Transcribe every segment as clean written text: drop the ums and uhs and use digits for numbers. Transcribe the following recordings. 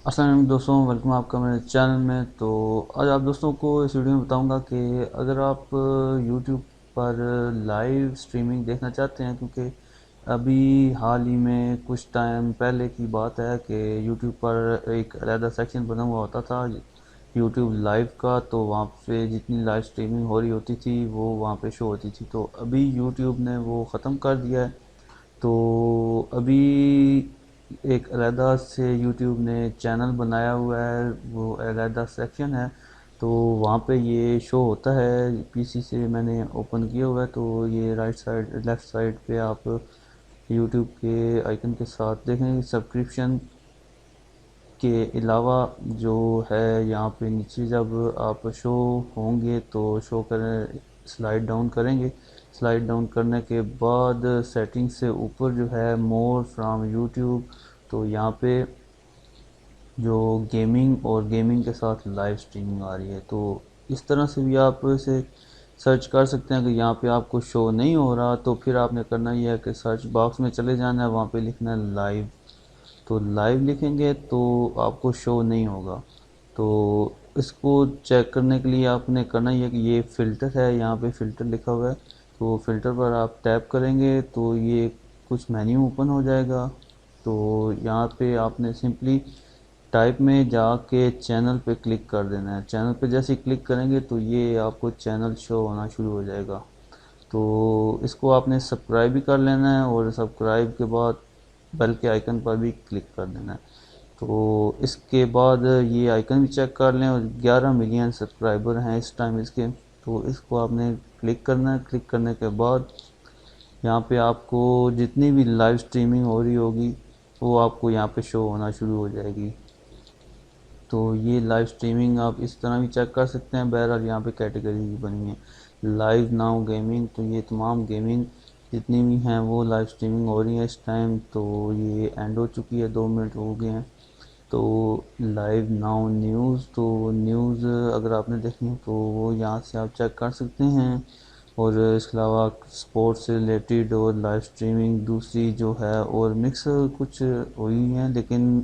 السلام علیکم دوستوں، ویلکم آپ کا میرے چینل میں۔ تو آج آپ دوستوں کو اس ویڈیو میں بتاؤں گا کہ اگر آپ یوٹیوب پر لائیو سٹریمنگ دیکھنا چاہتے ہیں، کیونکہ ابھی حال ہی میں کچھ ٹائم پہلے کی بات ہے کہ یوٹیوب پر ایک علیحدہ سیکشن بنا ہوا ہوتا تھا یوٹیوب لائیو کا، تو وہاں پہ جتنی لائیو سٹریمنگ ہو رہی ہوتی تھی وہ وہاں پہ شو ہوتی تھی۔ تو ابھی یوٹیوب نے وہ ختم کر دیا ہے۔ تو ابھی ایک علیحدہ سے یوٹیوب نے چینل بنایا ہوا ہے، وہ علیحدہ سیکشن ہے، تو وہاں پہ یہ شو ہوتا ہے۔ پی سی سے میں نے اوپن کیا ہوا ہے، تو یہ رائٹ سائڈ لیفٹ سائڈ پہ آپ یوٹیوب کے آئیکن کے ساتھ دیکھیں گے۔ سبسکرپشن کے علاوہ جو ہے یہاں پہ نیچے جب آپ شو ہوں گے تو شو کریں، سلائڈ ڈاؤن کریں گے۔ سلائڈ ڈاؤن کرنے کے بعد سیٹنگ سے اوپر جو ہے مور فرام یوٹیوب، تو یہاں پہ جو گیمنگ اور گیمنگ کے ساتھ لائیو سٹریمنگ آ رہی ہے، تو اس طرح سے بھی آپ اسے سرچ کر سکتے ہیں۔ کہ یہاں پہ آپ کو شو نہیں ہو رہا تو پھر آپ نے کرنا یہ ہے کہ سرچ باکس میں چلے جانا ہے، وہاں پہ لکھنا ہے لائیو۔ تو لائیو لکھیں گے تو آپ کو شو نہیں ہوگا۔ تو اس کو چیک کرنے کے لیے آپ نے کرنا یہ ہے کہ یہ فلٹر ہے، یہاں پہ فلٹر لکھا ہوا ہے، تو فلٹر پر آپ ٹیپ کریں گے تو یہ کچھ مینیو اوپن ہو جائے گا۔ تو یہاں پہ آپ نے سمپلی ٹائپ میں جا کے چینل پہ کلک کر دینا ہے۔ چینل پہ جیسے کلک کریں گے تو یہ آپ کو چینل شو ہونا شروع ہو جائے گا۔ تو اس کو آپ نے سبسکرائب بھی کر لینا ہے، اور سبسکرائب کے بعد بیل کے آئیکن پر بھی کلک کر دینا ہے۔ تو اس کے بعد یہ آئیکن بھی چیک کر لیں، اور 11 ملین سبسکرائبر ہیں اس ٹائم اس کے۔ تو اس کو آپ نے کلک کرنا ہے۔ کلک کرنے کے بعد یہاں پہ آپ کو جتنی بھی لائیو سٹریمنگ ہو رہی ہوگی وہ آپ کو یہاں پہ شو ہونا شروع ہو جائے گی۔ تو یہ لائیو سٹریمنگ آپ اس طرح بھی چیک کر سکتے ہیں۔ بہرحال یہاں پہ کیٹیگری بھی بنی ہے لائیو ناؤ گیمنگ، تو یہ تمام گیمنگ جتنی بھی ہیں وہ لائیو سٹریمنگ ہو رہی ہیں اس ٹائم۔ تو یہ اینڈ ہو چکی ہے، 2 منٹ ہو گئے ہیں۔ تو لائیو ناؤ نیوز، تو نیوز اگر آپ نے دیکھنی ہے تو وہ یہاں سے آپ چیک کر سکتے ہیں۔ اور اس کے علاوہ سپورٹس سے ریلیٹڈ اور لائیو سٹریمنگ دوسری جو ہے اور مکس کچھ ہوئی ہیں، لیکن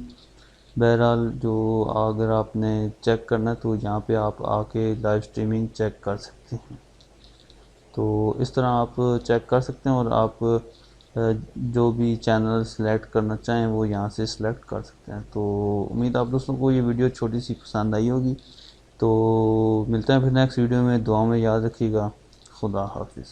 بہرحال جو اگر آپ نے چیک کرنا تو یہاں پہ آپ آ کے لائیو سٹریمنگ چیک کر سکتے ہیں۔ تو اس طرح آپ چیک کر سکتے ہیں، اور آپ جو بھی چینل سلیکٹ کرنا چاہیں وہ یہاں سے سلیکٹ کر سکتے ہیں۔ تو امید آپ دوستوں کو یہ ویڈیو چھوٹی سی پسند آئی ہوگی۔ تو ملتے ہیں پھر نیکسٹ ویڈیو میں، دعاؤں میں یاد رکھیے گا۔ خدا حافظ۔